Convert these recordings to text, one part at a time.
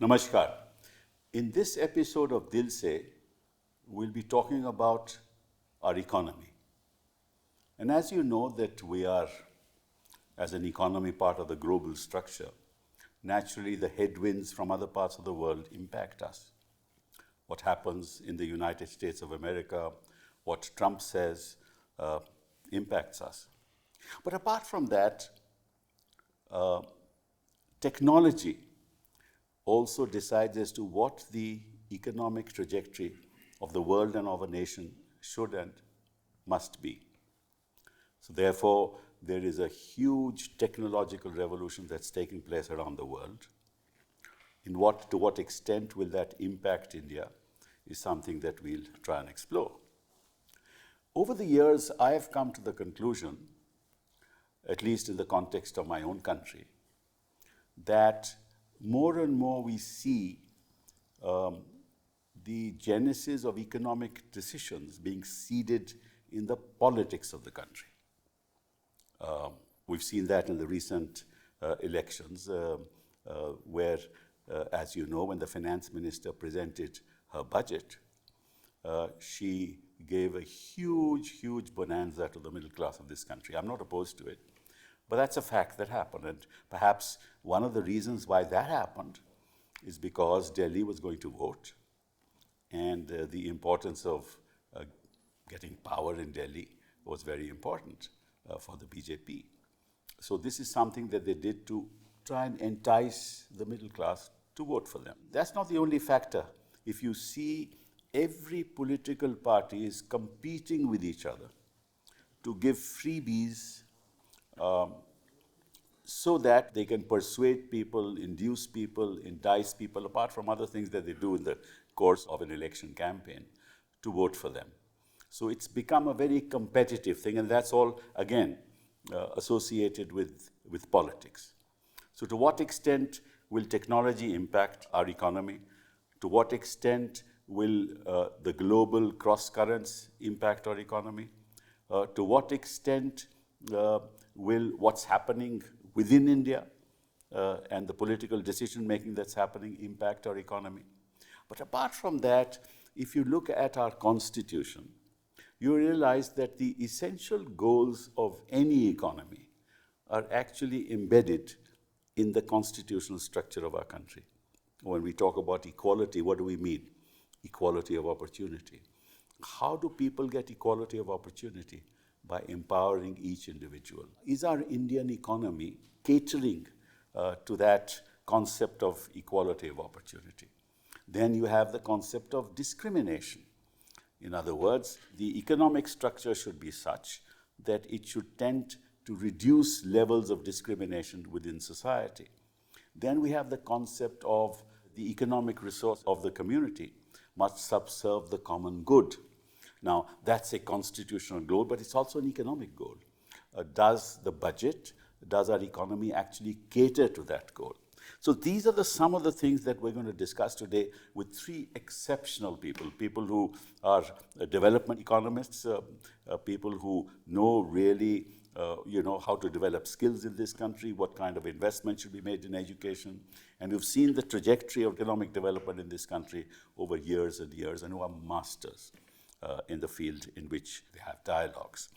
Namaskar. In this episode of Dilse, we'll be talking about our economy. And as you know that we are, as an economy, part of the global structure, naturally the headwinds from other parts of the world impact us. What happens in the United States of America, what Trump says, impacts us. But apart from that, technology also decides as to what the economic trajectory of the world and of a nation should and must be. So therefore, there is a huge technological revolution that's taking place around the world. To what extent will that impact India is something that we'll try and explore. Over the years, I have come to the conclusion, at least in the context of my own country, that more and more we see the genesis of economic decisions being seeded in the politics of the country. We've seen that in the recent elections where, as you know, when the finance minister presented her budget, she gave a huge bonanza to the middle class of this country. I'm not opposed to it. But that's a fact that happened. And perhaps one of the reasons why that happened is because Delhi was going to vote. And the importance of getting power in Delhi was very important for the BJP. So this is something that they did to try and entice the middle class to vote for them. That's not the only factor. If you see, every political party is competing with each other to give freebies so that they can persuade people, induce people, entice people, apart from other things that they do in the course of an election campaign, to vote for them. So it's become a very competitive thing, and that's all, again, associated with politics. So to what extent will technology impact our economy? To what extent will the global cross-currents impact our economy? To what extent will what's happening within India and the political decision-making that's happening impact our economy? But apart from that, if you look at our constitution, you realize that the essential goals of any economy are actually embedded in the constitutional structure of our country. When we talk about equality, what do we mean? Equality of opportunity. How do people get equality of opportunity? By empowering each individual. Is our Indian economy catering to that concept of equality of opportunity? Then you have the concept of discrimination. In other words, the economic structure should be such that it should tend to reduce levels of discrimination within society. Then we have the concept of the economic resource of the community must subserve the common good. Now, that's a constitutional goal, but it's also an economic goal. Does the budget, does our economy actually cater to that goal? So these are some of the things that we're going to discuss today with three exceptional people who are development economists, people who know really how to develop skills in this country, what kind of investment should be made in education. And we've seen the trajectory of economic development in this country over years and years, and who are masters in the field in which they have dialogues.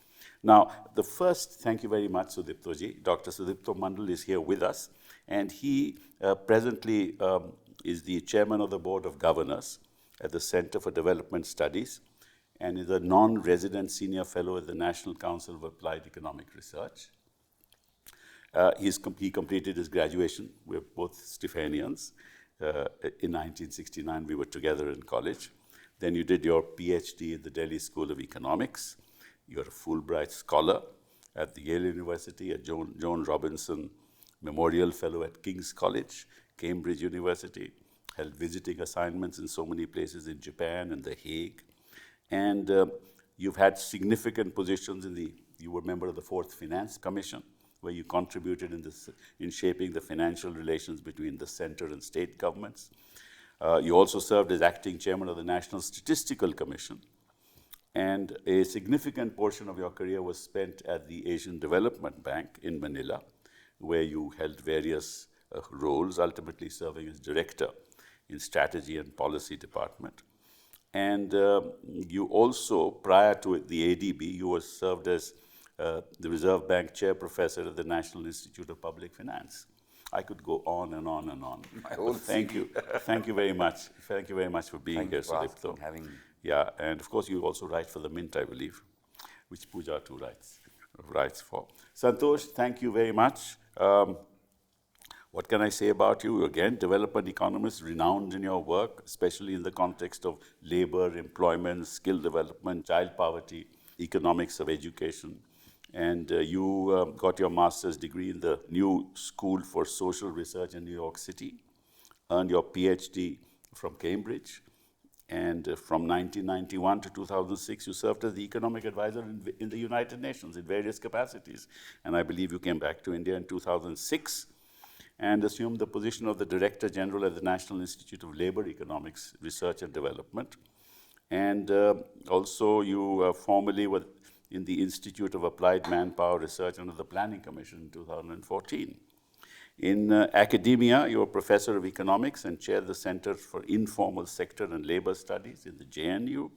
Now, the first, thank you very much, Sudipto ji. Dr. Sudipto Mundle is here with us, and he presently is the chairman of the Board of Governors at the Center for Development Studies, and is a non-resident senior fellow at the National Council of Applied Economic Research. He completed his graduation. We're both Stephanians. In 1969, we were together in college. Then you did your PhD at the Delhi School of Economics. You're a Fulbright Scholar at the Yale University, a Joan Robinson Memorial Fellow at King's College, Cambridge University, held visiting assignments in so many places in Japan and The Hague. And you've had significant positions you were a member of the Fourth Finance Commission, where you contributed in shaping the financial relations between the center and state governments. You also served as acting chairman of the National Statistical Commission, and a significant portion of your career was spent at the Asian Development Bank in Manila, where you held various roles, ultimately serving as director in strategy and policy department. And you also, prior to the ADB, you were served as the Reserve Bank Chair Professor at the National Institute of Public Finance. I could go on and on and on. Thank you. Thank you very much. Thank you very much for being here, Sudipto. Having me. Yeah, and of course you also write for the Mint, I believe, which Puja too writes for. Santosh, thank you very much. What can I say about you? Again, development economist, renowned in your work, especially in the context of labor, employment, skill development, child poverty, economics of education. And you got your master's degree in the New School for Social Research in New York City, earned your PhD from Cambridge, and from 1991 to 2006, you served as the economic advisor in the United Nations in various capacities. And I believe you came back to India in 2006 and assumed the position of the Director General at the National Institute of Labor Economics Research and Development. And also you formerly were in the Institute of Applied Manpower Research under the Planning Commission in 2014. In academia, you are Professor of Economics and chair the Center for Informal Sector and Labor Studies in the JNU.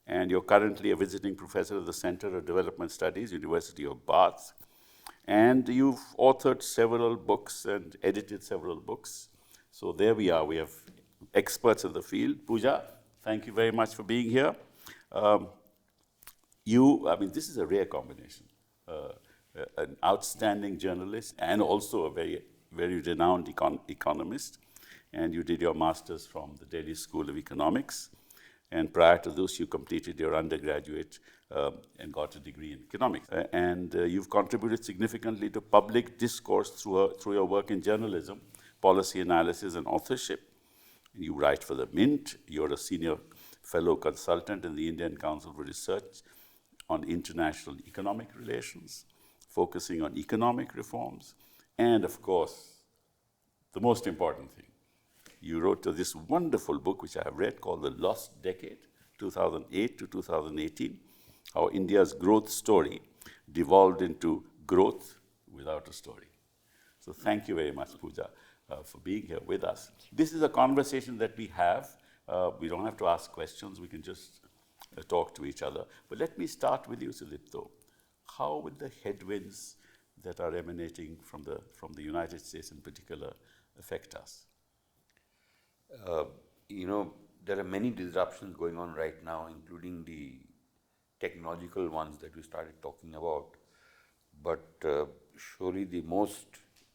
And you're currently a visiting professor of the Center of Development Studies, University of Bath. And you've authored several books and edited several books. So there we are. We have experts in the field. Puja, thank you very much for being here. This is a rare combination. An outstanding journalist and also a very, very renowned economist. And you did your master's from the Delhi School of Economics. And prior to this, you completed your undergraduate and got a degree in economics. And you've contributed significantly to public discourse through your work in journalism, policy analysis, and authorship. You write for the Mint. You're a senior fellow consultant in the Indian Council for Research on International Economic Relations, focusing on economic reforms. And of course, the most important thing, you wrote this wonderful book, which I have read, called The Lost Decade, 2008 to 2018, how India's growth story devolved into growth without a story. So thank you very much, Puja, for being here with us. This is a conversation that we have. We don't have to ask questions. We can just talk to each other. But let me start with you, Sudipto. How would the headwinds that are emanating from the United States in particular affect us? There are many disruptions going on right now, including the technological ones that we started talking about. But surely the most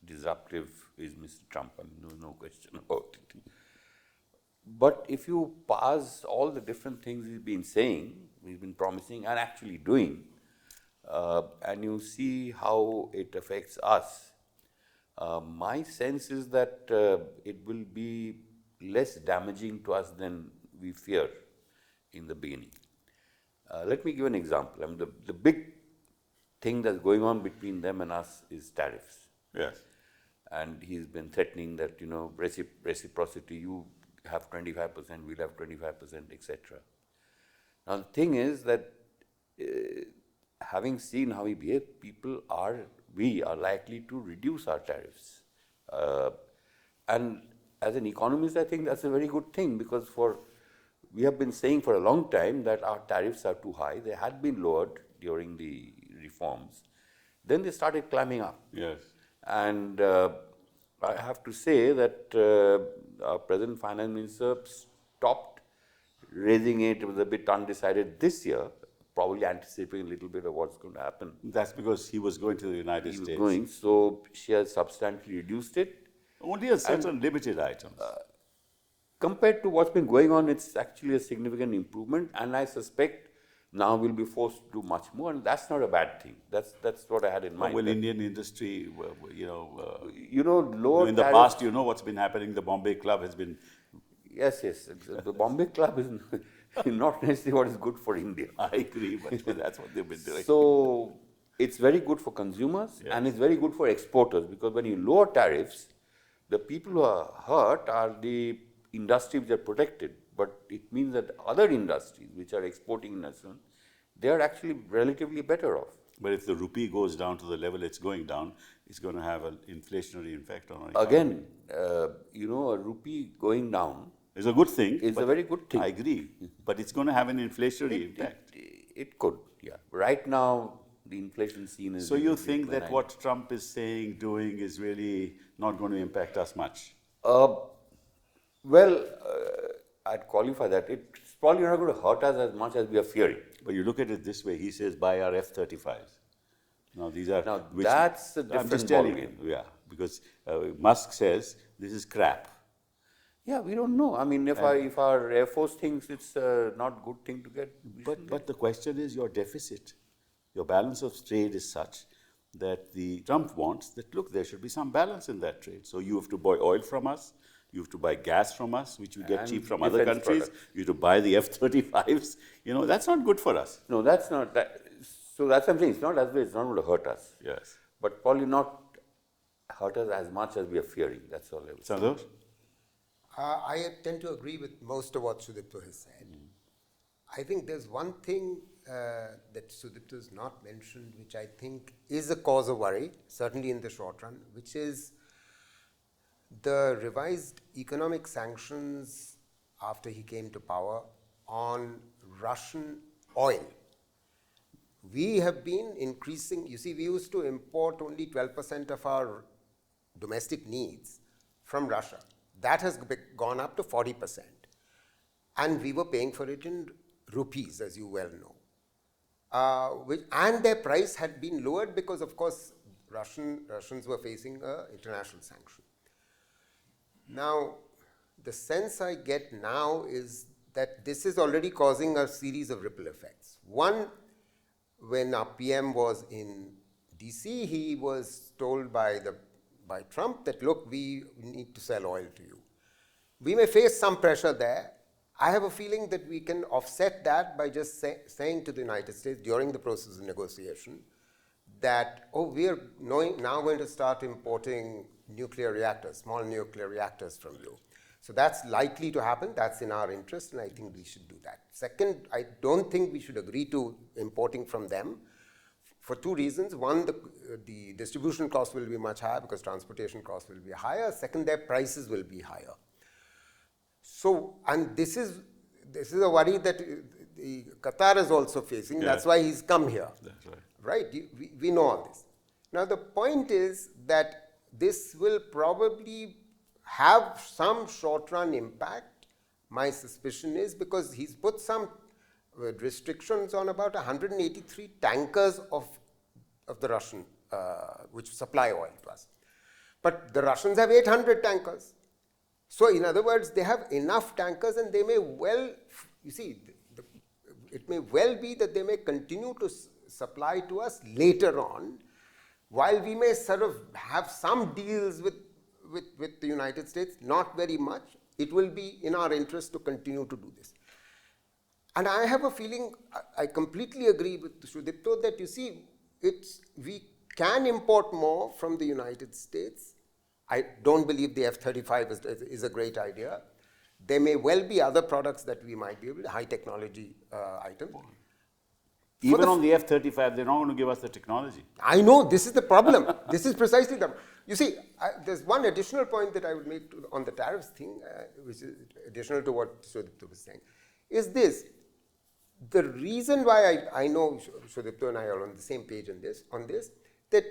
disruptive is Mr. Trump. There's no question about it. But if you parse all the different things he's been saying, he's been promising and actually doing, and you see how it affects us, my sense is that it will be less damaging to us than we fear in the beginning. Let me give an example. The big thing that's going on between them and us is tariffs. Yes. And he's been threatening that, reciprocity, you have 25%, we'll have 25%, etc. Now, the thing is that having seen how we behave, we are likely to reduce our tariffs. And as an economist, I think that's a very good thing, because we have been saying for a long time that our tariffs are too high. They had been lowered during the reforms. Then they started climbing up. Yes. And I have to say that our present finance minister stopped raising it. It was a bit undecided this year, probably anticipating a little bit of what's going to happen. That's because he was going to the United States. He was going, so she has substantially reduced it. Only a certain limited items. Compared to what's been going on, it's actually a significant improvement, and I suspect now we'll be forced to do much more, and that's not a bad thing. That's what I had in mind. Well, Indian industry, lower in the tariffs, past, what's been happening. The Bombay Club has been. Yes. The Bombay Club is not necessarily what is good for India. I agree, but that's what they've been doing. So it's very good for consumers, yes, and it's very good for exporters, because when you lower tariffs, the people who are hurt are the industries which are protected, but it means that other industries which are exporting national, they are actually relatively better off. But if the rupee goes down to the level it's going down, it's going to have an inflationary effect on our economy. Again, a rupee going down It's a good thing. is a very good thing. I agree. But it's going to have an inflationary impact. It could, yeah. Right now, the inflation scene is... So you think that what Trump is saying, doing, is really not going to impact us much? Well, I'd qualify that. It's probably not going to hurt us as much as we are fearing. But you look at it this way, he says buy our F-35s. Now these are... Now, that's a I'm different just telling ballgame. you, yeah, because Musk says this is crap. Yeah, we don't know. I mean, if our Air Force thinks it's not good thing to get... But the question is your deficit. Your balance of trade is such that the Trump wants that, look, there should be some balance in that trade. So you have to buy oil from us, you have to buy gas from us, which we get And cheap from other countries, products. you have to buy the F-35s. That's not good for us. No, that's not... So that's what I'm saying. It's not as though it's not going to hurt us. Yes. But probably not hurt us as much as we are fearing. That's all I would say. Santosh? I tend to agree with most of what Sudipto has said. I think there's one thing that Sudipto has not mentioned, which I think is a cause of worry, certainly in the short run, which is the revised economic sanctions after he came to power on Russian oil. We have been increasing, you see, we used to import only 12% of our domestic needs from Russia. That has gone up to 40%. And we were paying for it in rupees, as you well know. And their price had been lowered because, of course, Russians were facing an international sanction. Now, the sense I get now is that this is already causing a series of ripple effects. One, when our PM was in DC, he was told by Trump that, look, we need to sell oil to you. We may face some pressure there. I have a feeling that we can offset that by just saying to the United States during the process of negotiation that, we are now going to start importing nuclear reactors, small nuclear reactors from you. So that's likely to happen. That's in our interest, and I think we should do that. Second, I don't think we should agree to importing from them for two reasons. One, the distribution cost will be much higher because transportation costs will be higher. Second, their prices will be higher. So, and this is a worry that Qatar is also facing. Yeah. That's why he's come here. That's right. Right? We know all this. Now, the point is that this will probably have some short-run impact. My suspicion is because he's put some restrictions on about 183 tankers of the Russian, which supply oil to us. But the Russians have 800 tankers. So, in other words, they have enough tankers and they may well, you see, it may well be that they may continue to supply to us later on, while we may sort of have some deals with the United States, not very much. It will be in our interest to continue to do this. And I have a feeling, I completely agree with Sudipto that, you see, we can import more from the United States. I don't believe the F-35 is a great idea. There may well be other products that we might be able to, high technology items. Even on the F-35, they're not going to give us the technology. I know, this is the problem. This is precisely the... You see, there's one additional point that I would make on the tariffs thing, which is additional to what Sudipto was saying, is this. The reason why I know Sudipto and I are on the same page on this, that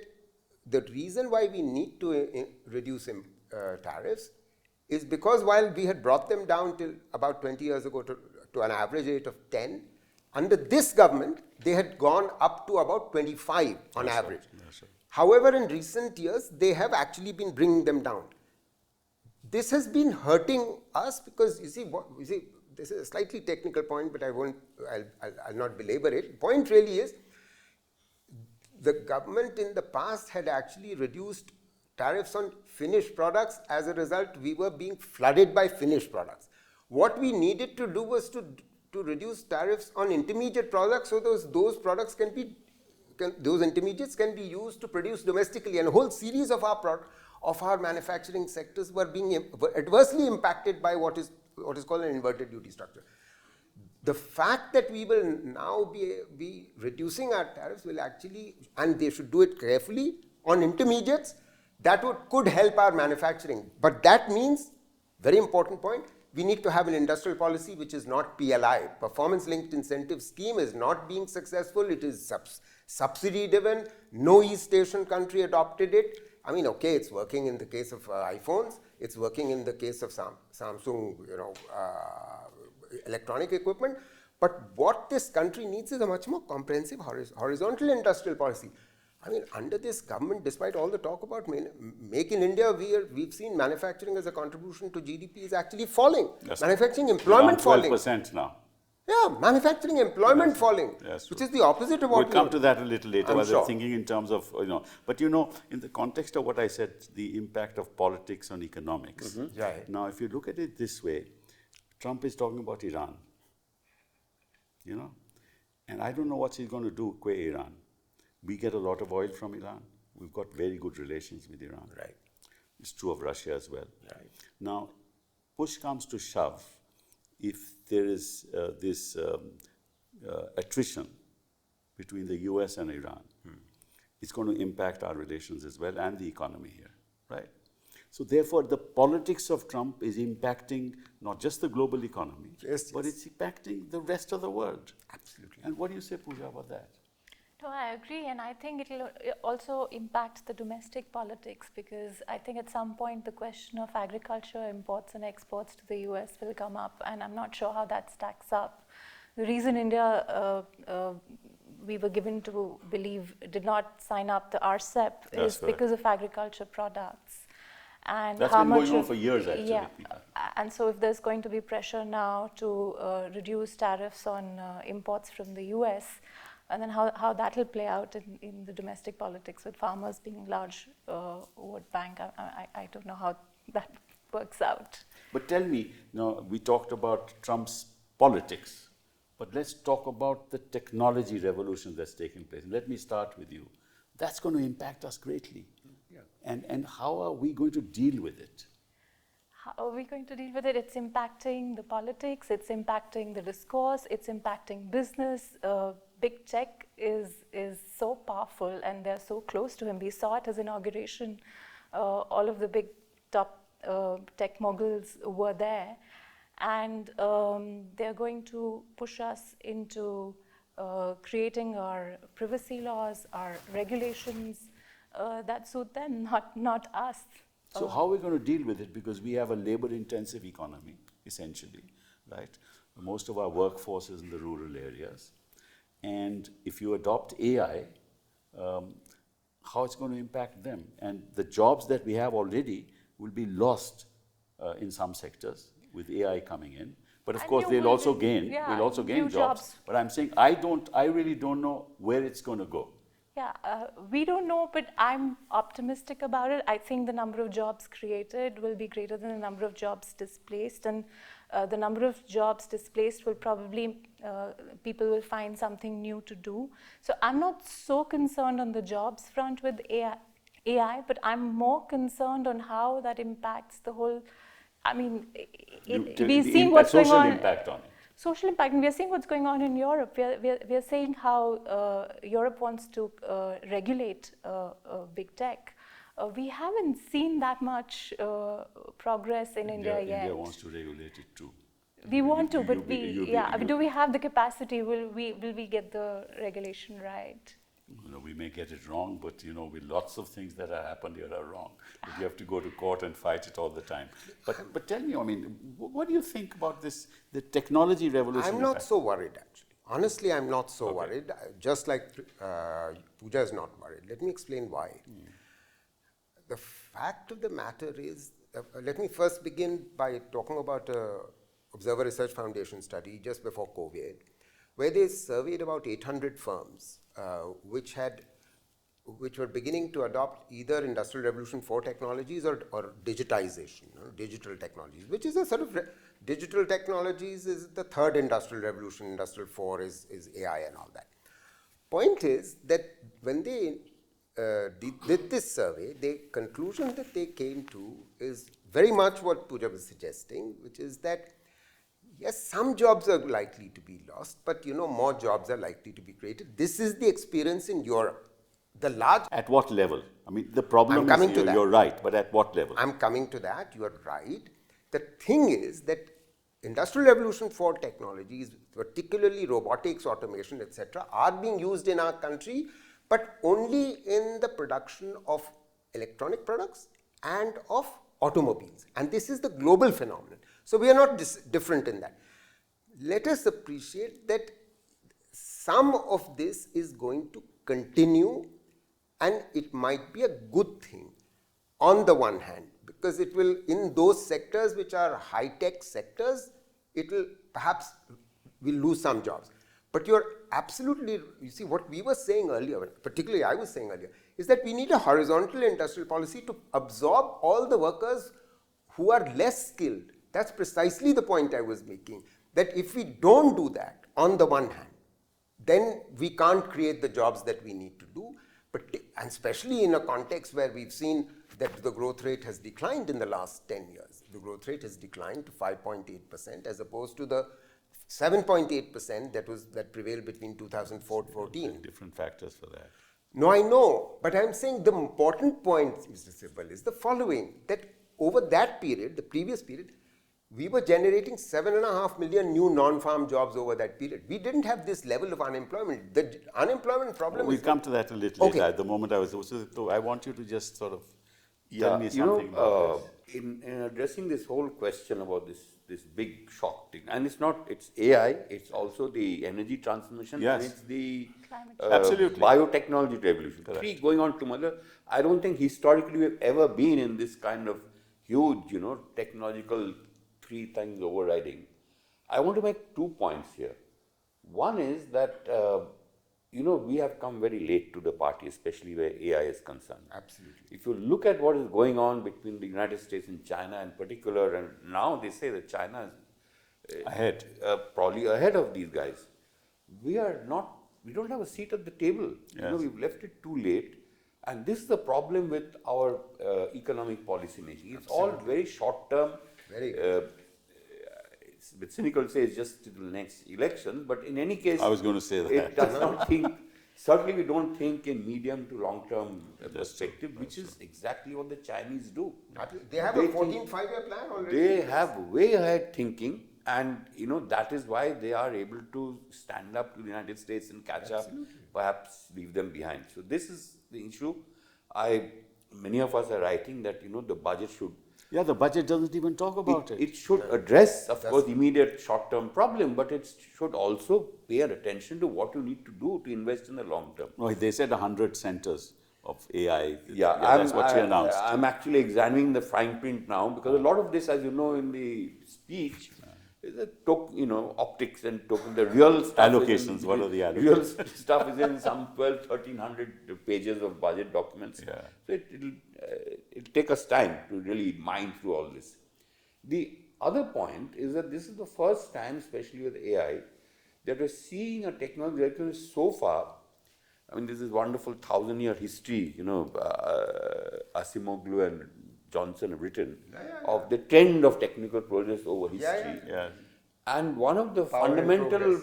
the reason why we need to reduce tariffs is because while we had brought them down till about 20 years ago to an average rate of 10, under this government, they had gone up to about 25 on average. Right. However, in recent years, they have actually been bringing them down. This has been hurting us because, you see, this is a slightly technical point, but I'll not belabor it. The point really is, the government in the past had actually reduced tariffs on finished products. As a result, we were being flooded by finished products. What we needed to do was to reduce tariffs on intermediate products, so those products those intermediates can be used to produce domestically, and a whole series of our manufacturing sectors were being adversely impacted by what is called an inverted duty structure. The fact that we will now be reducing our tariffs will actually, and they should do it carefully on intermediates, that could help our manufacturing. But that means, very important point, we need to have an industrial policy which is not PLI. Performance linked incentive scheme is not being successful. It is subsidy driven. No East Asian country adopted it. I mean, okay, it's working in the case of iPhones. It's working in the case of Samsung, electronic equipment. But what this country needs is a much more comprehensive horizontal industrial policy. I mean, under this government, despite all the talk about Make in India, we've seen manufacturing as a contribution to GDP is actually falling. Yes. Manufacturing employment falling. 12% now. Yeah, manufacturing employment falling, which is the opposite of what we'll come to that a little later. I'm sure. Thinking in terms of, but in the context of what I said, the impact of politics on economics. Right. Now, if you look at it this way, Trump is talking about Iran, and I don't know what he's going to do with Iran. We get a lot of oil from Iran. We've got very good relations with Iran. Right. It's true of Russia as well. Right. Now, push comes to shove, if there is this attrition between the US and Iran, it's going to impact our relations as well and the economy here, right? So therefore, the politics of Trump is impacting not just the global economy, but it's impacting the rest of the world. Absolutely. And what do you say, Puja, about that? No, I agree, and I think it will also impact the domestic politics, because I think at some point the question of agriculture imports and exports to the US will come up, and I'm not sure how that stacks up. The reason India, we were given to believe, did not sign up the RCEP is because of agriculture products. And that's how been much going on for years, actually. Yeah, and so if there's going to be pressure now to reduce tariffs on imports from the US, and then how that will play out in the domestic politics with farmers being large vote bank, I don't know how that works out. But tell me, we talked about Trump's politics, but let's talk about the technology revolution that's taking place. Let me start with you. That's going to impact us greatly. Yeah. And how are we going to deal with it? How are we going to deal with it? It's impacting the politics, it's impacting the discourse, it's impacting business. Big tech is so powerful, and they're so close to him. We saw at his inauguration, all of the big top tech moguls were there, and they're going to push us into creating our privacy laws, our regulations that suit them, not us. So how are we going to deal with it? Because we have a labor-intensive economy, essentially, right? Most of our workforce is in the rural areas. And if you adopt AI, how it's going to impact them? And the jobs that we have already will be lost in some sectors with AI coming in. But of course, they'll also gain jobs. But I'm saying I really don't know where it's going to go. Yeah, we don't know, but I'm optimistic about it. I think the number of jobs created will be greater than the number of jobs displaced, and the number of jobs displaced will probably, people will find something new to do. So I'm not so concerned on the jobs front with AI, but I'm more concerned on how that impacts the whole, I mean, we're seeing what's going on. Social impact on it. Social impact, and we are seeing what's going on in Europe. We are seeing how Europe wants to regulate big tech. We haven't seen that much progress in India yet. India wants to regulate it too. We want to, but do we have the capacity? Will we get the regulation right? We may get it wrong, but with lots of things that have happened here are wrong. But you have to go to court and fight it all the time. But tell me, what do you think about this, the technology revolution? I'm not so worried, actually. Honestly, I'm not so worried. Just like Puja is not worried. Let me explain why. The fact of the matter is, let me first begin by talking about Observer Research Foundation study just before COVID, where they surveyed about 800 firms which were beginning to adopt either Industrial Revolution 4 technologies or digitization, digital technologies, which is a sort of digital technologies is the third industrial revolution. Industrial 4 is AI and all that. Point is that when they did this survey, the conclusion that they came to is very much what Puja was suggesting, which is that Yes, some jobs are likely to be lost, but more jobs are likely to be created. This is the experience in Europe. The large. At what level? I mean, the I'm problem coming is to that. you're right, but at what level? I'm coming to that. You are right. The thing is that Industrial Revolution 4 technologies, particularly robotics, automation, etc., are being used in our country, but only in the production of electronic products and of automobiles. And this is the global phenomenon. So we are not different in that. Let us appreciate that some of this is going to continue, and it might be a good thing on the one hand, because it will, in those sectors which are high-tech sectors, it will perhaps we'll lose some jobs. But you're absolutely, you see, what we were saying earlier, particularly I was saying earlier, is that we need a horizontal industrial policy to absorb all the workers who are less skilled. That's precisely the point I was making, that if we don't do that on the one hand, then we can't create the jobs that we need to do. And especially in a context where we've seen that the growth rate has declined in the last 10 years. The growth rate has declined to 5.8% as opposed to the 7.8% that prevailed between 2004 to 14. Different factors for that. No, I know, but I'm saying the important point, Mr. Sibal, is the following, that over that period, the previous period, we were generating 7.5 million new non-farm jobs over that period. We didn't have this level of unemployment. The unemployment problem We'll is... come to that a little later. At the moment I want you to just sort of tell me something about this. In addressing this whole question about this big shock thing, and it's AI, it's also the energy transmission, Yes. and it's the Absolutely. biotechnology revolution. Correct. Three going on together. I don't think historically we've ever been in this kind of huge, technological three things overriding. I want to make 2 points here. One is that, we have come very late to the party, especially where AI is concerned. Absolutely. If you look at what is going on between the United States and China in particular, and now they say that China is Ahead. probably ahead of these guys. We don't have a seat at the table. Yes. We've left it too late. And this is the problem with our economic policy making. It's all very short term. Very It's a bit cynical to say it's just to the next election, but in any case, I was going to say that. it does not think, certainly we don't think in medium to long term perspective, which is exactly what the Chinese do. They have a 14 5-year plan already. They have way ahead thinking, and that is why they are able to stand up to the United States and catch up, perhaps leave them behind. So this is the issue. Many of us are writing that the budget should. Yeah, the budget doesn't even talk about it. It should address, of course, immediate short-term problem, but it should also pay attention to what you need to do to invest in the long term. No, they said 100 centers of AI. Yeah, that's what she announced. I'm actually examining the fine print now, because a lot of this, as you know, in the speech, is a optics and token. The real stuff Allocations, what are the allocations? Real stuff is in some 1,300 pages of budget documents. Yeah. So it'll take us time to really mine through all this. The other point is that this is the first time, especially with AI, that we're seeing a technology that is so far. I mean, this is wonderful 1,000-year history, Asimoglu and Johnson have written of the trend of technical progress over history. Yeah. And one of the fundamental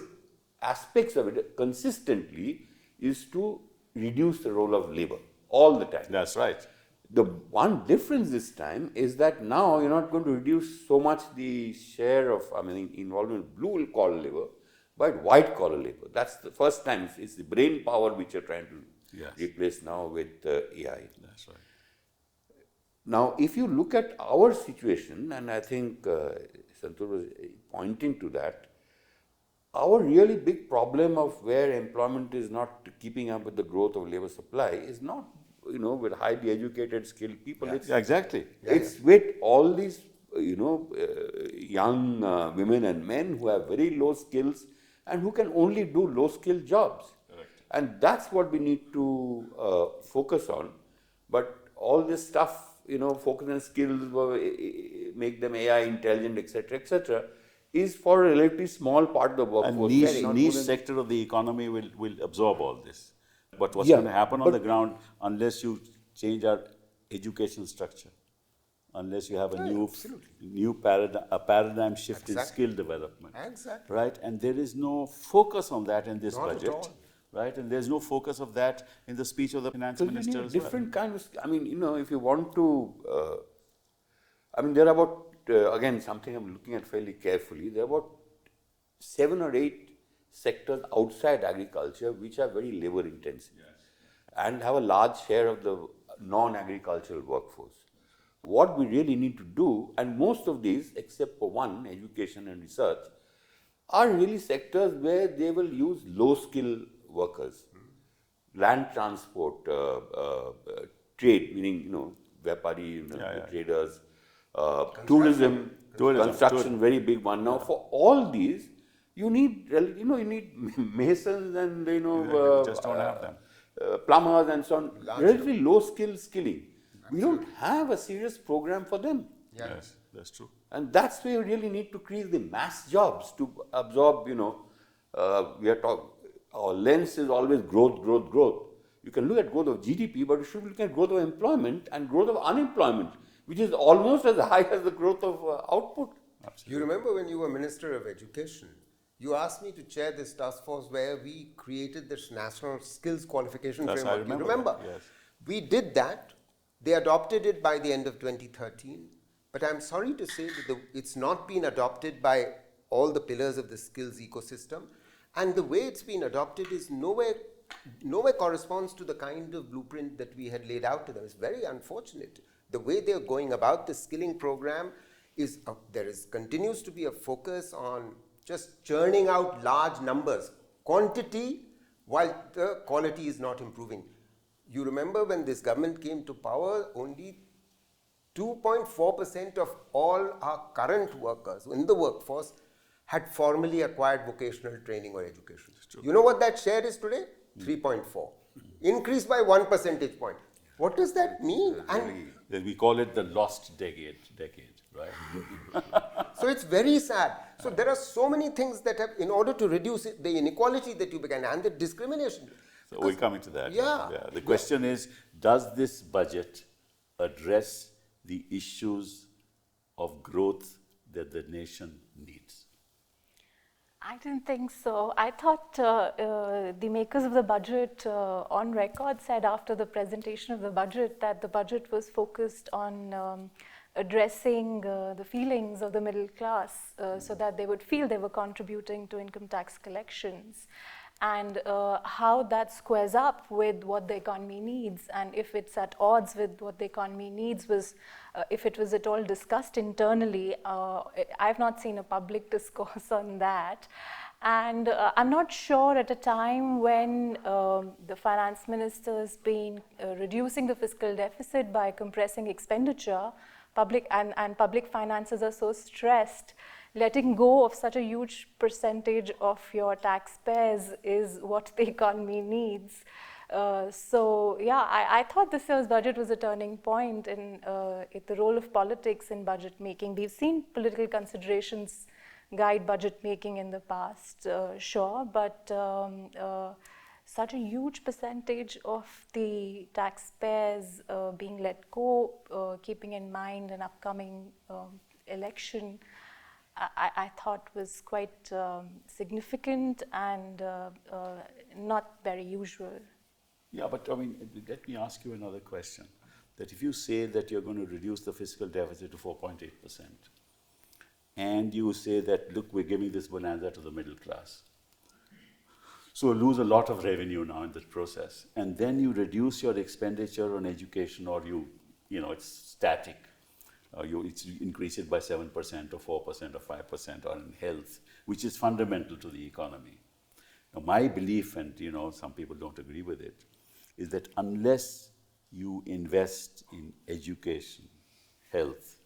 aspects of it consistently is to reduce the role of labor all the time. That's right. The one difference this time is that now you're not going to reduce so much the share of, involvement in blue collar labor, but white collar labor. That's the first time. It's the brain power which you're trying to replace now with AI. That's right. Now, if you look at our situation, and I think Santosh was pointing to that, our really big problem of where employment is not keeping up with the growth of labor supply is not, with highly educated, skilled people. Yeah, exactly. It's with all these, young women and men who have very low skills and who can only do low skill jobs. Correct. And that's what we need to focus on. But all this stuff, focus on skills, make them AI intelligent, etc., is for a relatively small part of the workforce. And niche sector of the economy will absorb all this. But what's going to happen on the ground unless you change our education structure? unless you have a Yeah, new, absolutely. paradigm shift in Exactly. skill development. Exactly. Right? And there is no focus on that in this Not at budget. all. Right? And there's no focus of that in the speech of the finance Because you minister need as well. different kind of, I mean, you know, if you want to, there are about, again, something I'm looking at fairly carefully, there are about 7 or 8 sectors outside agriculture which are very labor intensive and have a large share of the non-agricultural workforce. What we really need to do, and most of these, except for one, education and research, are really sectors where they will use low-skill workers. Land transport, trade, meaning, you know, Vyapari, the traders, tourism, construction, very big one. Now, for all these, you need, you need masons and, We just don't have them. plumbers and so on, relatively low skilling. We don't have a serious program for them. Yes, that's true. And that's where you really need to create the mass jobs to absorb, our lens is always growth. You can look at growth of GDP, but you should look at growth of employment and growth of unemployment, which is almost as high as the growth of output. You remember when you were Minister of Education, you asked me to chair this task force where we created this National Skills Qualification Yes, I Framework. You remember remember? that, yes. We did that. They adopted it by the end of 2013. But I'm sorry to say that it's not been adopted by all the pillars of the skills ecosystem. And the way it's been adopted is nowhere corresponds to the kind of blueprint that we had laid out to them. It's very unfortunate. The way they're going about the skilling program is continues to be a focus on just churning out large numbers, quantity, while the quality is not improving. You remember when this government came to power, only 2.4% of all our current workers in the workforce had formally acquired vocational training or education. You know what that share is today? 3.4. Increased by 1 percentage point. What does that mean? And Then we call it the lost decade, right? so it's very sad. So there are so many things that have, in order to reduce the inequality that you began and the discrimination. So we're coming to that. Yeah. The question is, does this budget address the issues of growth that the nation needs? I didn't think so. I thought the makers of the budget on record said after the presentation of the budget that the budget was focused on addressing the feelings of the middle class so that they would feel they were contributing to income tax collections. And how that squares up with what the economy needs, and if it's at odds with what the economy needs, was if it was at all discussed internally. I've not seen a public discourse on that, and I'm not sure at a time when the finance minister has been reducing the fiscal deficit by compressing expenditure, public finances are so stressed. Letting go of such a huge percentage of your taxpayers is what the economy needs. So yeah, I thought this year's budget was a turning point in the role of politics in budget making. We've seen political considerations guide budget making in the past, sure, but such a huge percentage of the taxpayers being let go, keeping in mind an upcoming election, I thought was quite significant and not very usual. Yeah, but I mean, let me ask you another question. That if you say that you're going to reduce the fiscal deficit to 4.8%, and you say that, look, we're giving this bonanza to the middle class, so lose a lot of revenue now in that process, and then you reduce your expenditure on education, or it's static. You increase it by 7% or 4% or 5% on health, which is fundamental to the economy. Now, my belief, and some people don't agree with it, is that unless you invest in education, health,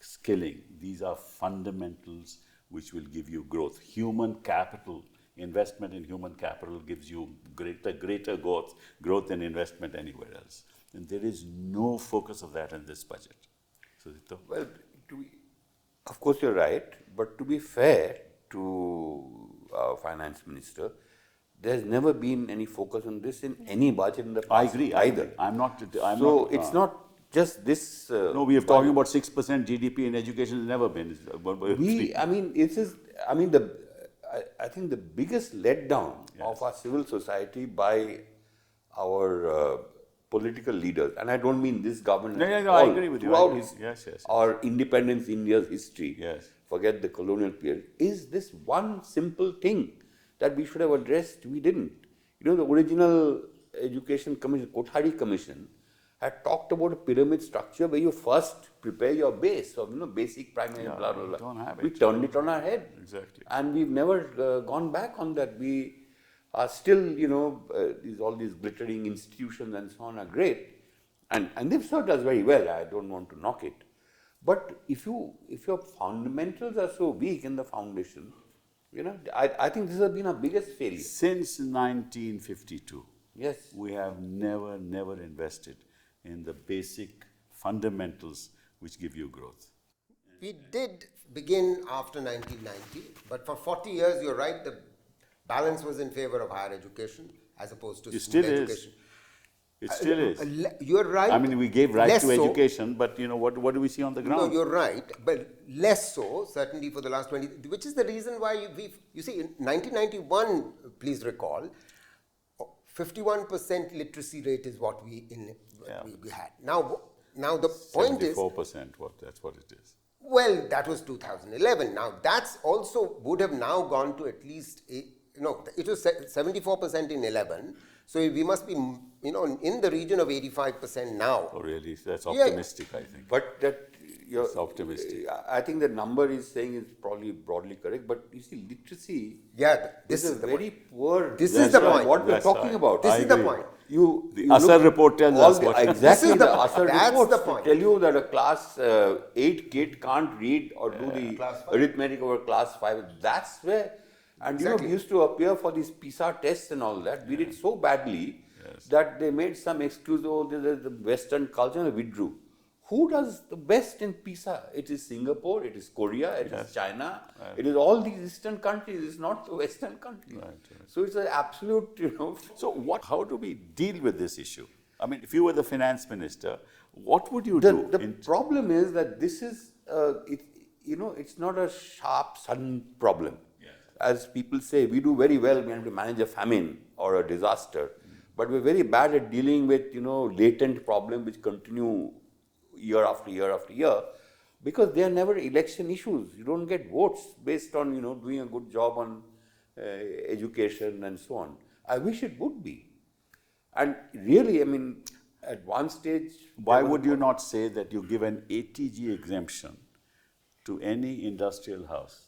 skilling, these are fundamentals which will give you growth. Human capital, investment in human capital gives you greater growth than investment anywhere else. And there is no focus of that in this budget. Sudipto? Well, of course you're right, but to be fair to our finance minister, there's never been any focus on this in any budget in the past. I agree. either. I'm not. So it's not just this. No, we are talking about 6% GDP in education has never been. I mean, it is. I mean, I think the biggest letdown of our civil society by our political leaders, and I don't mean this government. No, I agree with you. Throughout Yes. our independence India's history, Yes. forget the colonial period, is this one simple thing that we should have addressed. We didn't. You know, the original Education Commission, Kothari Commission, had talked about a pyramid structure where you first prepare your base of basic, primary, blah blah blah. don't have We it. turned it on our head. Exactly. And we've never gone back on that. We are still, all these glittering institutions and so on are great, and they've served us very well. I don't want to knock it, but if your fundamentals are so weak in the foundation, I think this has been our biggest failure. Since 1952, Yes. we have never invested in the basic fundamentals which give you growth. We did begin after 1990, but for 40 years, you're right, the balance was in favor of higher education as opposed to It school still is. education. It still is. You're right. I mean, we gave right less to so. education, but what do we see on the No, ground? you're right, but less so, certainly for the last 20, which is the reason why you see, in 1991, please recall, 51% literacy rate is what we had. Now the point is, 74%. That's what it is. well, that was 2011. Now that's also would have now gone to at least, it was 74% in 11. So we must be, in the region of 85% now. Oh, really? That's Yeah. optimistic, I think. But It's optimistic. I think the number is saying is probably broadly correct. But you see, literacy. Yeah, This this is is the very point. poor. This is That's the right, point. What we're That's talking right. about. This I is the agree. point. The Asar report tells us what. Exactly. This is the the- Asar that's reports the point. tell you that a class 8 kid can't read or do the Class 5. arithmetic over class 5. That's where, and Exactly. we used to appear for these PISA tests and all that. We did so badly that they made some excuse. Oh, this is the Western culture, and withdrew. Who does the best in PISA? It is Singapore, it is Korea, it is China, it is all these Eastern countries. It's not the Western countries. Right. So it's an absolute, So how do we deal with this issue? I mean, if you were the finance minister, what would you do? The problem is that this is, it's not a sharp, sudden problem. As people say, we do very well when we manage a famine or a disaster, but we're very bad at dealing with, latent problems which continue year after year after year, because they are never election issues. You don't get votes based on, doing a good job on education and so on. I wish it would be. And really, I mean, at one stage... Why would you not say that you give an ATG exemption to any industrial house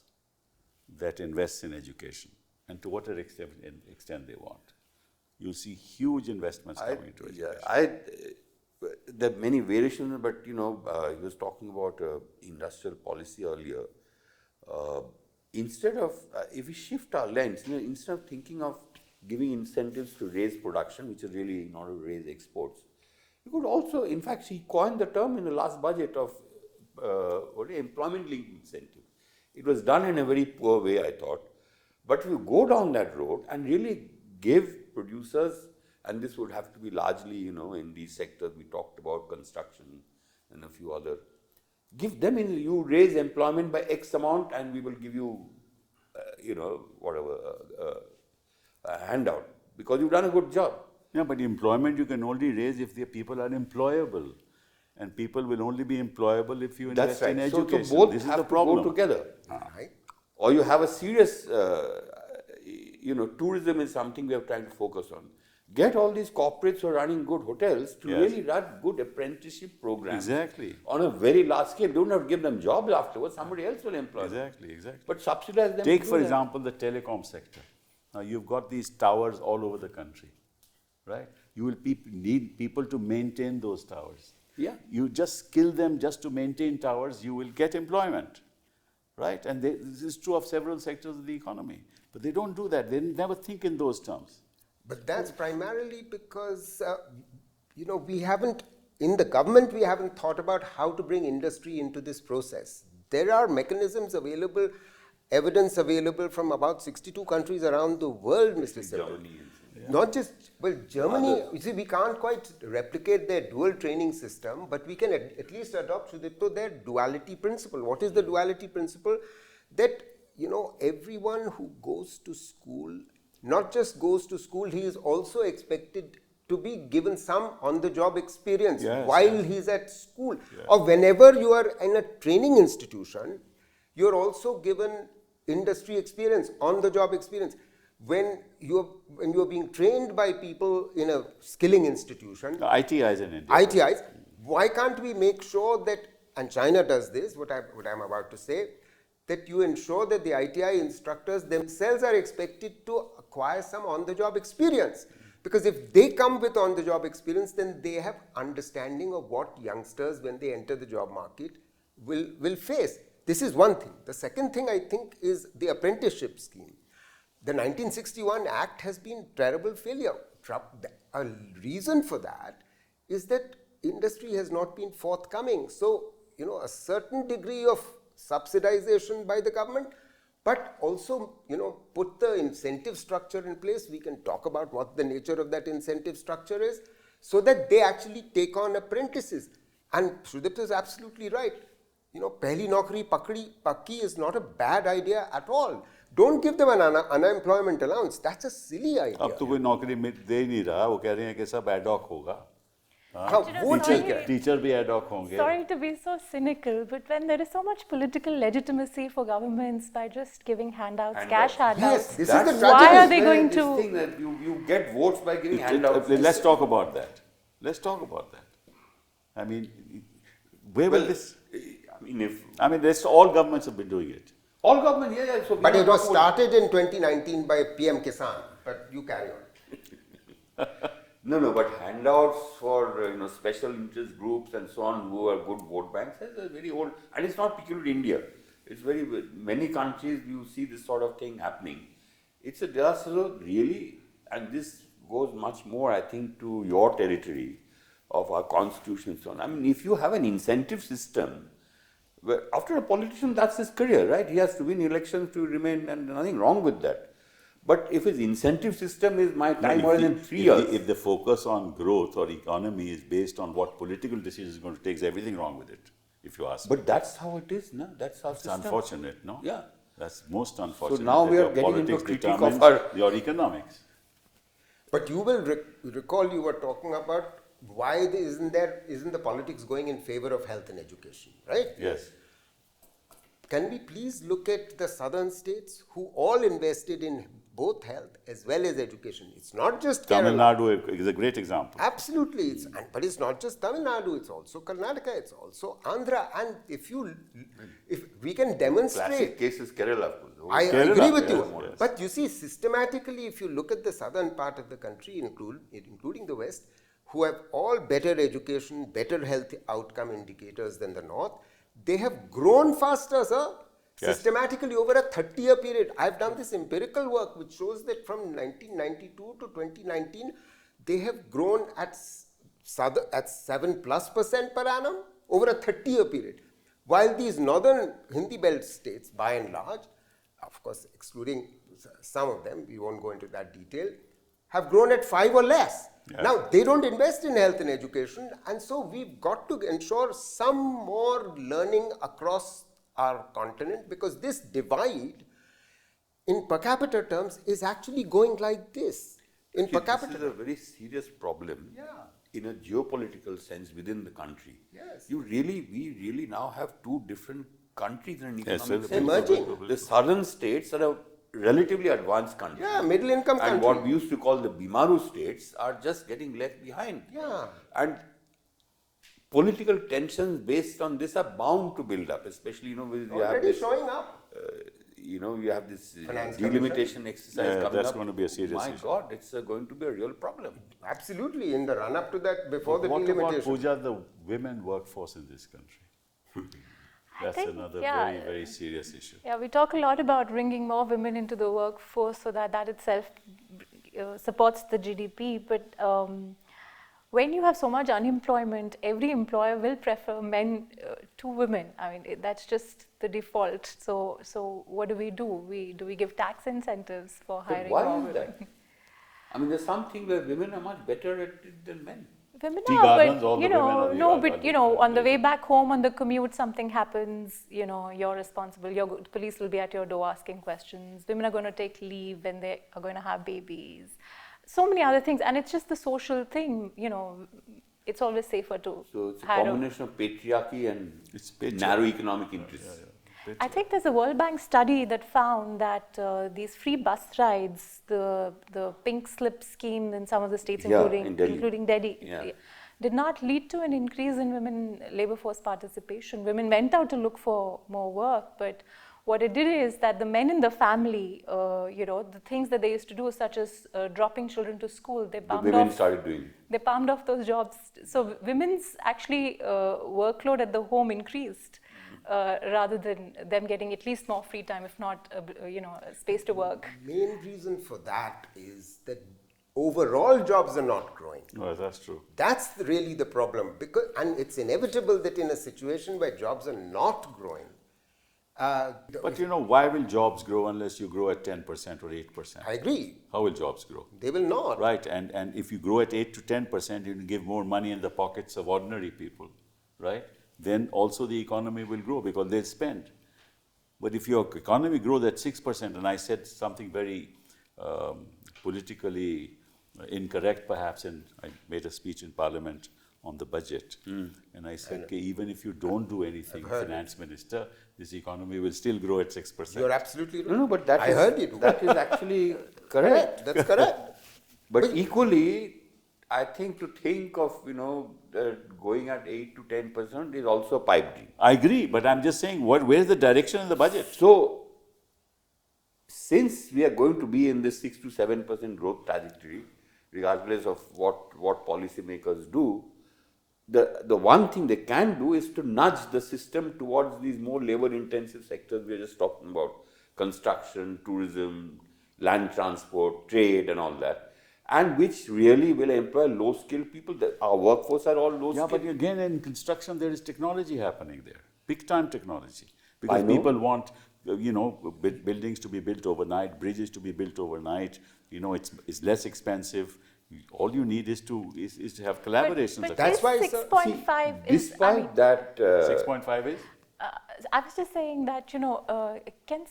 that invests in education, and to whatever extent they want? You'll see huge investments coming into education. There are many variations, but he was talking about industrial policy earlier. Instead of, if we shift our lens, instead of thinking of giving incentives to raise production, which is really not to raise exports, you could also, in fact, she coined the term in the last budget of employment linked incentive. It was done in a very poor way, I thought. But if you go down that road and really give producers, and this would have to be largely, in these sectors we talked about, construction and a few other, give them, you raise employment by X amount and we will give you, a handout, because you've done a good job. Yeah, but employment you can only raise if the people are employable. And people will only be employable if you invest in education. So both this is have the to problem. go together. Right? Or you have a serious, tourism is something we are trying to focus on. Get all these corporates who are running good hotels to really run good apprenticeship programs. Exactly. On a very large scale. Don't have to give them jobs afterwards. Somebody else will employ them. Exactly. But subsidize them. Take, to for do that. example, the telecom sector. Now, you've got these towers all over the country, right? You will need people to maintain those towers. Yeah. You just skill them just to maintain towers, you will get employment, right? And this is true of several sectors of the economy. But they don't do that. They never think in those terms. But that's primarily because, we haven't, in the government, we haven't thought about how to bring industry into this process. There are mechanisms available, evidence available from about 62 countries around the world, Mr. Sibal. not just, well, Germany, you see, we can't quite replicate their dual training system, but we can at least adopt, Sudipto, their duality principle. What is the duality principle? That, everyone who goes to school, not just goes to school, he is also expected to be given some on-the-job experience while he's at school. Or whenever you are in a training institution, you're also given industry experience, on-the-job experience. When you're being trained by people in a skilling institution, ITIs in India. ITIs, why can't we make sure that, and China does this, what I'm about to say, that you ensure that the ITI instructors themselves are expected to acquire some on-the-job experience. Because if they come with on-the-job experience, then they have understanding of what youngsters, when they enter the job market, will face. This is one thing. The second thing, I think, is the apprenticeship scheme. The 1961 Act has been a terrible failure. A reason for that is that industry has not been forthcoming. So, a certain degree of subsidization by the government, but also, put the incentive structure in place. We can talk about what the nature of that incentive structure is, so that they actually take on apprentices. And Sudipto is absolutely right. Pehli naukri pakki is not a bad idea at all. Don't give them an unemployment allowance. That's a silly idea. अब तो कोई नौकरी दे ही नहीं रहा, वो कह रहे हैं कि सब ad hoc होगा. Teacher भी ad hoc होंगे. Sorry to be so cynical, but when there is so much political legitimacy for governments by just giving handouts, cash handouts, Yes, this is the tragedy. why are they going This to? thing that you get votes by giving handouts. Let's talk about that. I mean, where will this? All governments have been doing it. All government, So But it was started in 2019 by PM Kisan. But you carry on. No, but handouts for special interest groups and so on who are good vote banks is a very old, and it's not peculiar to India. It's many countries you see this sort of thing happening. It's a disaster really, and this goes much more, I think, to your territory of our constitution and so on. If you have an incentive system, where after a politician, that's his career, right? He has to win elections to remain, and nothing wrong with that. But if his incentive system is my time more than 3 years. If the focus on growth or economy is based on what political decision is going to take, is everything wrong with it, if you ask me. But that's how it is, no? That's our system. It's unfortunate, no? Yeah. That's most unfortunate. So now we are getting into critique of your economics. But you will recall you were talking about why isn't the politics going in favor of health and education, right? Yes. Can we please look at the southern states who all invested in both health as well as education? It's not just Tamil Kerala. Nadu is a great example. Absolutely, but it's not just Tamil Nadu. It's also Karnataka. It's also Andhra. And if we can demonstrate, classic case is Kerala. I Kerala, agree with you. yes. But you see, systematically, if you look at the southern part of the country, including the west, who have all better education, better health outcome indicators than the north, they have grown faster, sir. Yes. Systematically over a 30-year period. I've done this empirical work which shows that from 1992 to 2019, they have grown at 7+% per annum over a 30-year period. While these northern Hindi belt states, by and large, of course excluding some of them, we won't go into that detail, have grown at 5 or less. Yes. Now, they don't invest in health and education, and so we've got to ensure some more learning across our continent, because this divide in per capita terms is actually going like this. In per capita, this is a very serious problem. Yeah. In a geopolitical sense within the country. Yes. We really now have two different countries in an Yes, economic sir. Emerging. The southern states are a relatively advanced country. yeah, middle income country. And what we used to call the Bimaru states are just getting left behind. Yeah. And political tensions based on this are bound to build up, especially, with you have Already this, showing up. you have this Finance delimitation exercise coming that's up. going to be a serious My issue. God, it's going to be a real problem. Absolutely. In the run up to that, before the What about, delimitation. Puja, the women workforce in this country? That's think, another yeah. very, very serious issue. Yeah, we talk a lot about bringing more women into the workforce so that itself supports the GDP. But when you have so much unemployment, every employer will prefer men to women. That's just the default. So what do? Do we give tax incentives for hiring Why more is women? that? I mean, there's something where women are much better at it than men. Women Tea are, gardens, but all you the women know, are no, the but you know, on the way labor. back home on the commute, something happens. You know, you're responsible. The police will be at your door asking questions. Women are going to take leave when they are going to have babies. So many other things, and it's just the social thing. You know, it's always safer to So it's a hire combination of patriarchy and It's patriarchy. narrow economic interests. I think there's a World Bank study that found that these free bus rides, the pink slip scheme in some of the states, Yeah, in Delhi. including Delhi, Yeah. did not lead to an increase in women labor force participation. Women went out to look for more work, but what it did is that the men in the family, you know, the things that they used to do, such as dropping children to school, they The palmed women off. started doing. They palmed off those jobs. So women's actually workload at the home increased. Rather than them getting at least more free time, if not, you know, space to work. Main reason for that is that overall jobs are not growing. No, that's true. That's really the problem, because, and it's inevitable that in a situation where jobs are not growing, But you know, why will jobs grow unless you grow at 10% or 8%? I agree, How will jobs grow? they will not. Right, and if you grow at 8 to 10%, you can give more money in the pockets of ordinary people, right? Then also the economy will grow because they'll spend. But if your economy grows at 6%, and I said something very politically incorrect perhaps, and I made a speech in Parliament on the budget, and I said, okay, even if you don't do anything, Finance Minister, this economy will still grow at 6%. You're absolutely right. No, but that I is, heard you. that is actually correct. That's correct. But equally, I think to think of, you know, going at 8 to 10% is also a pipe dream. I agree, but I'm just saying, where's the direction in the budget? So, since we are going to be in this 6 to 7% growth trajectory, regardless of what policymakers do, the one thing they can do is to nudge the system towards these more labor-intensive sectors we are just talking about: construction, tourism, land transport, trade, and all that, and which really will employ low-skilled people. Our workforce are all low-skilled. Yeah, but again, in construction, there is technology happening there, big-time technology, because I know. people want, you know, buildings to be built overnight, bridges to be built overnight. You know, it's less expensive. All you need is to have collaborations. But That's why, sir, 6.5 is, Despite that, 6.5 is? I was just saying that, you know, can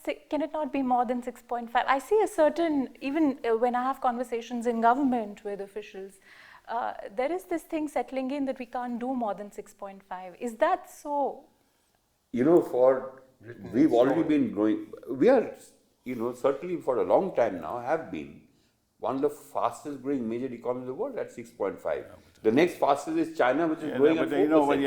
it not be more than 6.5? I see a certain, even when I have conversations in government with officials, there is this thing settling in that we can't do more than 6.5. Is that so? you know, we've already been growing. We are, you know, certainly for a long time now have been one of the fastest growing major economies in the world at 6.5. The next fastest is China, which is growing at 4%. You know, But-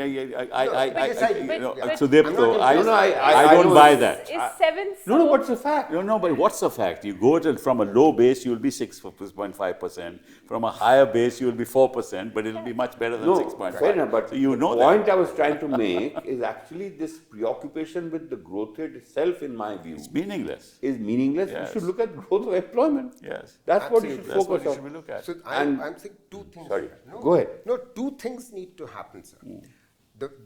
Sudipto, I I don't know buy it's- that. Is 7 so? No, what's the fact? No, but what's the fact? You go from a low base, you'll be 6.5%. From a higher base, you'll be 4%, but it'll be much better than No, 6.5. fair enough, but So you know the point that. I was trying to make is actually this preoccupation with the growth rate itself, in my view, It's meaningless. is meaningless. Yes. We should look at growth of employment. Yes. That's what you should Absolutely. That's what focus you on. should look at. So And- I'm saying two things. Sorry, here. No, go ahead. No, two things need to happen, sir.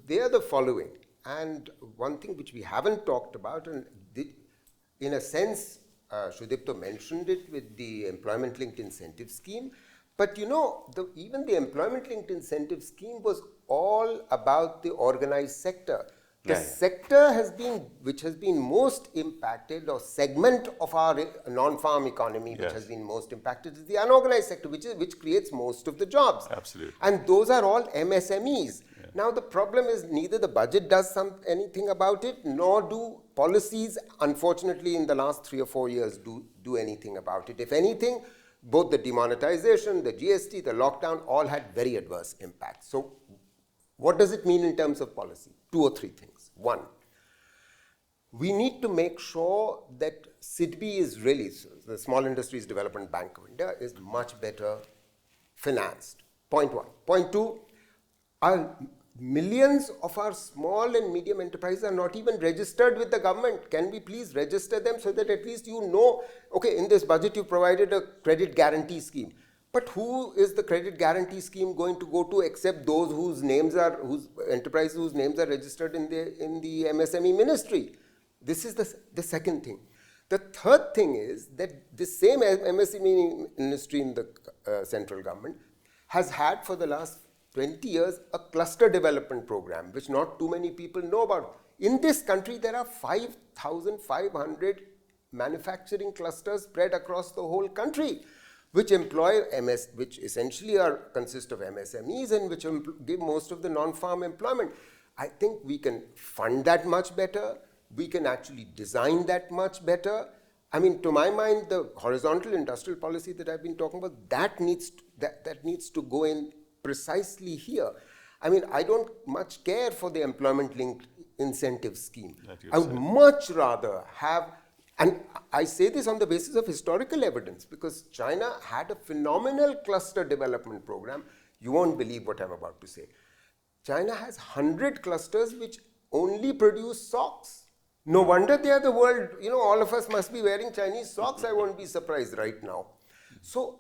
They are the following. And one thing which we haven't talked about, and in a sense, Sudipto mentioned it with the employment-linked incentive scheme. But you know, even the employment-linked incentive scheme was all about the organized sector. The sector which has been most impacted, or segment of our non-farm economy which Yes. has been most impacted, is the unorganized sector, which creates most of the jobs. Absolutely. And those are all MSMEs. Now the problem is neither the budget does anything about it, nor do policies, unfortunately, in the last 3 or 4 years do anything about it. If anything, both the demonetization, the GST, the lockdown, all had very adverse impacts. So what does it mean in terms of policy? 2 or 3 things. One, we need to make sure that SIDBI is really, the Small Industries Development Bank of India, is much better financed. Point one. Point two, millions of our small and medium enterprises are not even registered with the government. Can we please register them so that at least you know, okay, in this budget you provided a credit guarantee scheme. But who is the credit guarantee scheme going to go to except those whose enterprises whose names are registered in the MSME ministry? This is the second thing. The third thing is that the same MSME industry in the central government has had for the last 20 years a cluster development program, which not too many people know about. In this country, there are 5,500 manufacturing clusters spread across the whole country, which employ which essentially consist of MSMEs and which give most of the non-farm employment. I think we can fund that much better. We can actually design that much better. I mean, to my mind, the horizontal industrial policy that I've been talking about, that needs to go in precisely here. I mean, I don't much care for the employment-linked incentive scheme. I would much rather have, and I say this on the basis of historical evidence, because China had a phenomenal cluster development program. You won't believe what I'm about to say. China has 100 clusters which only produce socks. No wonder they are the world, all of us must be wearing Chinese socks. I won't be surprised right now. So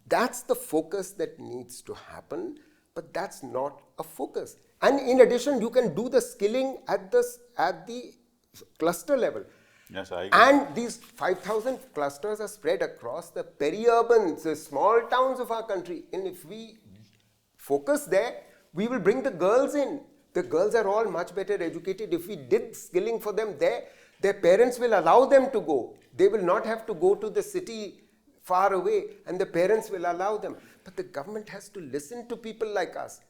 that's the focus that needs to happen, but that's not a focus. And in addition, you can do the skilling at the cluster level. Yes, I agree. And these 5,000 clusters are spread across the peri-urban, the small towns of our country. And if we focus there, we will bring the girls in. The girls are all much better educated. If we did skilling for them there, their parents will allow them to go. They will not have to go to the city far away, and the parents will allow them. But the government has to listen to people like us.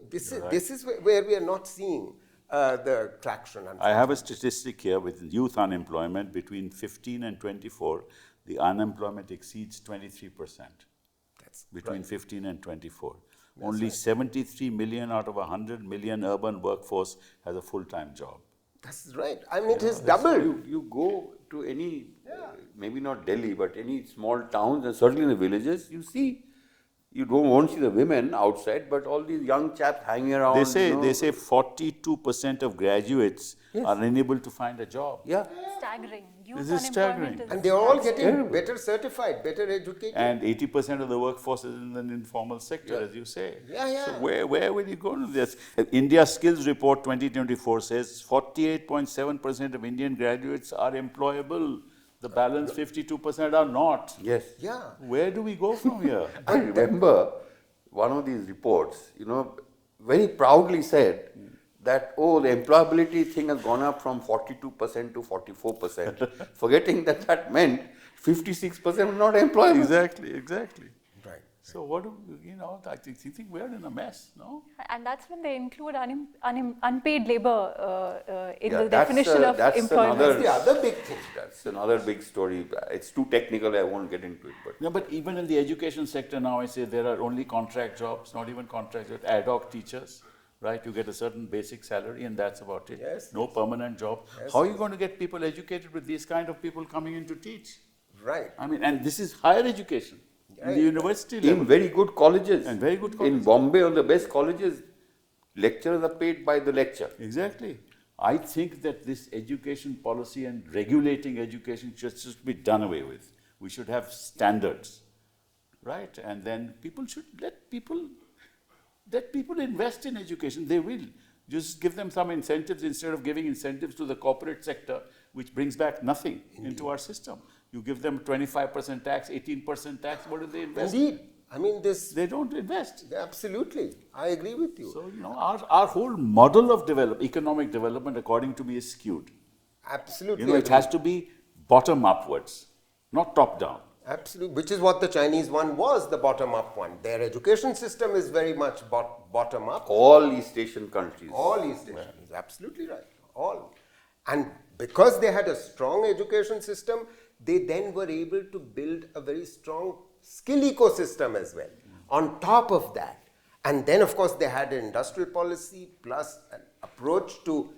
This is where we are not seeing the traction. I have a statistic here with youth unemployment between 15 and 24. The unemployment exceeds 23%. That's between right. 15 and 24. That's Only right. 73 million out of 100 million urban workforce has a full-time job. That's right. I mean, it has doubled. You go to any, maybe not Delhi, but any small towns and certainly in the villages, you see, won't see the women outside, but all these young chaps hanging around. They say 42% of graduates are unable to find a job. Yeah. Staggering. Youth This is staggering. unemployment is And they're all staggering. getting better certified, better educated. And 80% of the workforce is in the informal sector, as you say. Yeah. So where will you go to this? India Skills Report 2024 says 48.7% of Indian graduates are employable. The balance 52% are not. Yes. Yeah. Where do we go from here? I remember one of these reports, very proudly said that, the employability thing has gone up from 42% to 44%, forgetting that meant 56% were not employable. Exactly. Right. So what do I think we're in a mess, no? And that's when they include unpaid labor in the that's, definition of that's employment. another- That's the other big thing. That's another big story. It's too technical, I won't get into it. But No, but even in the education sector now, I say there are only contract jobs, not even contract jobs, ad hoc teachers, right? You get a certain basic salary and that's about it. Yes. No permanent job. Yes, How are you going to get people educated with these kind of people coming in to teach? Right. I mean, and this is higher education, in the Right. university in level. very good colleges. And very good In colleges. Bombay, on the best colleges, lecturers are paid by the lecture. Exactly. I think that this education policy and regulating education should just be done away with. We should have standards, right? And then people should let people invest in education. They will. Just give them some incentives instead of giving incentives to the corporate sector, which brings back nothing into our system. You give them 25% tax, 18% tax, what do they invest? Indeed. I mean, They don't invest. absolutely. I agree with you. So, our whole model of economic development, according to me, is skewed. Absolutely. It has to be bottom upwards, not top down. Absolutely. Which is what the Chinese one was, the bottom-up one. Their education system is very much bottom-up. All East Asian countries. All East Asians, absolutely right. All. And because they had a strong education system, they then were able to build a very strong skill ecosystem as well. On top of that. And then, of course, they had an industrial policy plus an approach to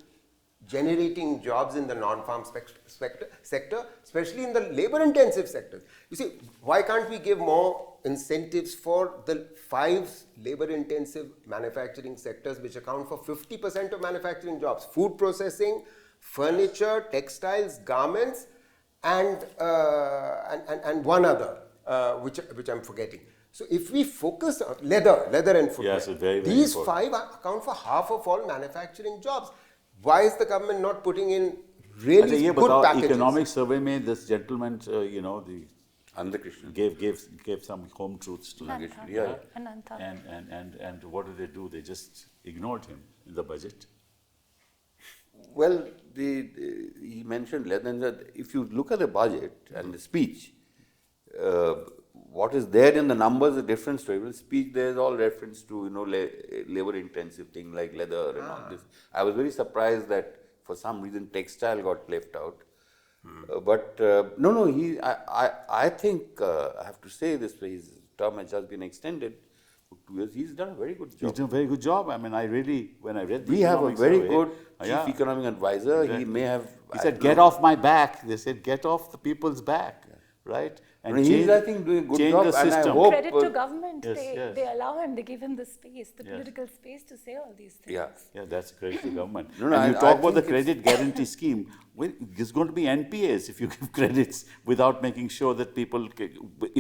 generating jobs in the non-farm sector, especially in the labor-intensive sectors. You see, why can't we give more incentives for the 5 labor-intensive manufacturing sectors which account for 50% of manufacturing jobs? Food processing, furniture, textiles, garments, and one other, which I'm forgetting. So if we focus on leather and footwear, Yes, very, very these important. 5 account for half of all manufacturing jobs. Why is the government not putting in really ये good बताओ, packages. economic survey में this gentleman, the Andhra Krishnan. gave some home truths to Ananta. them. Yeah. Ananta. And what did? They just ignored him in the budget. Well, he mentioned that if you look at the budget and the speech, what is there in the numbers is a different story. Well, speech, there is all reference to labor-intensive thing like leather and all this. I was very surprised that for some reason textile got left out. But no, I think I have to say this: his term has just been extended for 2 years. He's done a very good job. He's done a very good job. I mean, when I read the We have a economic very survey, good chief yeah, economic advisor. exactly. He may have. He said, "Get off my back." They said, "Get off the people's back," right? And he's, I think, doing a good change job. the And I system. hope Credit to government. Yes, they, yes. they allow him, they give him the space, the Yes. political space to say all these things. Yeah. Yeah, that's credit to government. No, and you I talk about the think it's- credit guarantee scheme. Well, there's going to be NPAs if you give credits without making sure that people,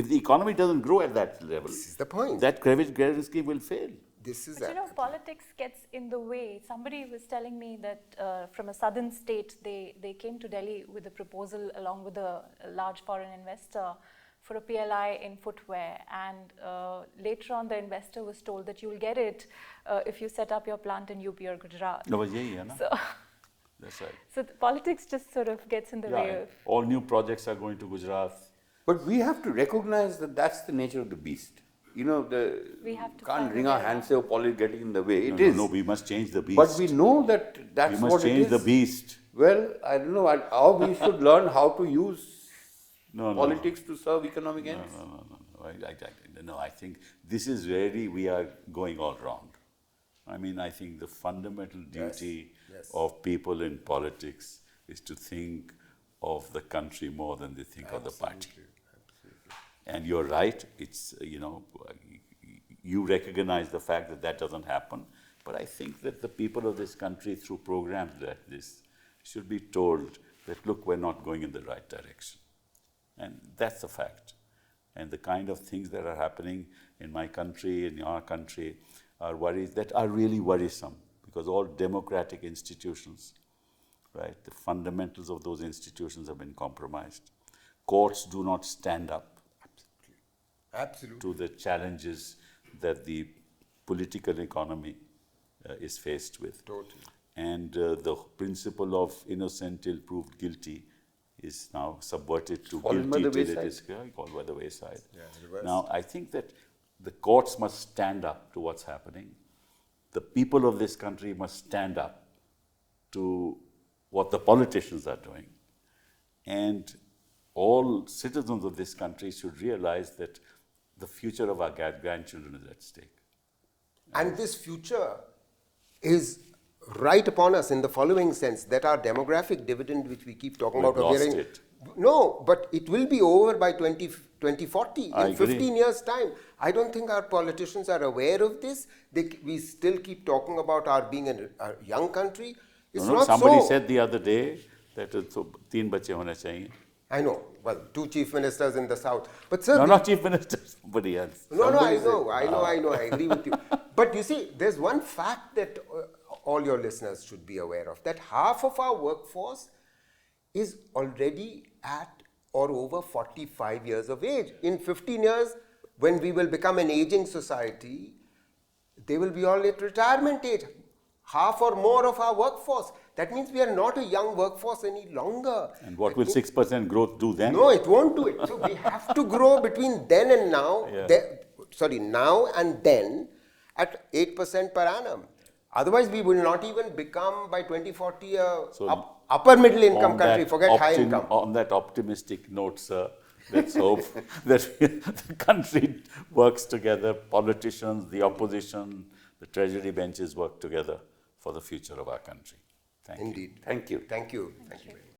if the economy doesn't grow at that level, This is the point. that credit guarantee scheme will fail. This is But politics gets in the way. Somebody was telling me that from a southern state, they came to Delhi with a proposal along with a large foreign investor for a PLI in footwear. And later on, the investor was told that you'll get it if you set up your plant in UP or Gujarat. No, yahi hai na? So, That's right. so the politics just sort of gets in the way Yeah, of. all new projects are going to Gujarat. But we have to recognize that that's the nature of the beast. We have to can't find wring a our way hands around. say, oh, politics getting in the way. No, It is. no, we must change the beast. But we know that that's we must what it change is. the beast. Well, I don't know how we should learn how to use No, politics to serve economic ends. No, I think this is really, we are going all wrong. I mean, I think the fundamental duty of people in politics is to think of the country more than they think of the party. And you're right, it's, you recognize the fact that that doesn't happen, but I think that the people of this country, through programs like this, should be told that, look, we're not going in the right direction. And that's a fact. And the kind of things that are happening in my country, in our country, are worries that are really worrisome, because all democratic institutions, right, the fundamentals of those institutions have been compromised. Courts do not stand up absolutely. to the challenges that the political economy is faced with. Totally. And the principle of innocent till proved guilty is now subverted to Fallen by guilty the till it wayside. is called by the wayside. Yeah, reversed. Now, I think that the courts must stand up to what's happening. The people of this country must stand up to what the politicians are doing. And all citizens of this country should realize that the future of our grandchildren is at stake. And this future is right upon us in the following sense, that our demographic dividend, which we keep talking We've about, lost hearing, it. no, but it will be over by 2040, I in agree. 15 years' time. I don't think our politicians are aware of this. We still keep talking about our being a young country. It's not somebody so. said the other day that 3 bache hone chahiye. I know. Well, 2 chief ministers in the south. But sir, No, not chief minister, somebody else. No, I Somebody know, I agree with you. But you see, there's one fact that all your listeners should be aware of, that half of our workforce is already at or over 45 years of age. In 15 years, when we will become an aging society, they will be all at retirement age. Half or more of our workforce. That means we are not a young workforce any longer. And what will 6% growth do then? No, it won't do it. So we have to grow between then and now, Yeah. now and then at 8% per annum. Otherwise, we will not even become by 2040 upper middle income On country, that forget high income. On that optimistic note, sir, let's hope that the country works together, politicians, the opposition, the treasury benches work together for the future of our country. Thank you. Indeed. Thank you. Thank you. Thank you very much.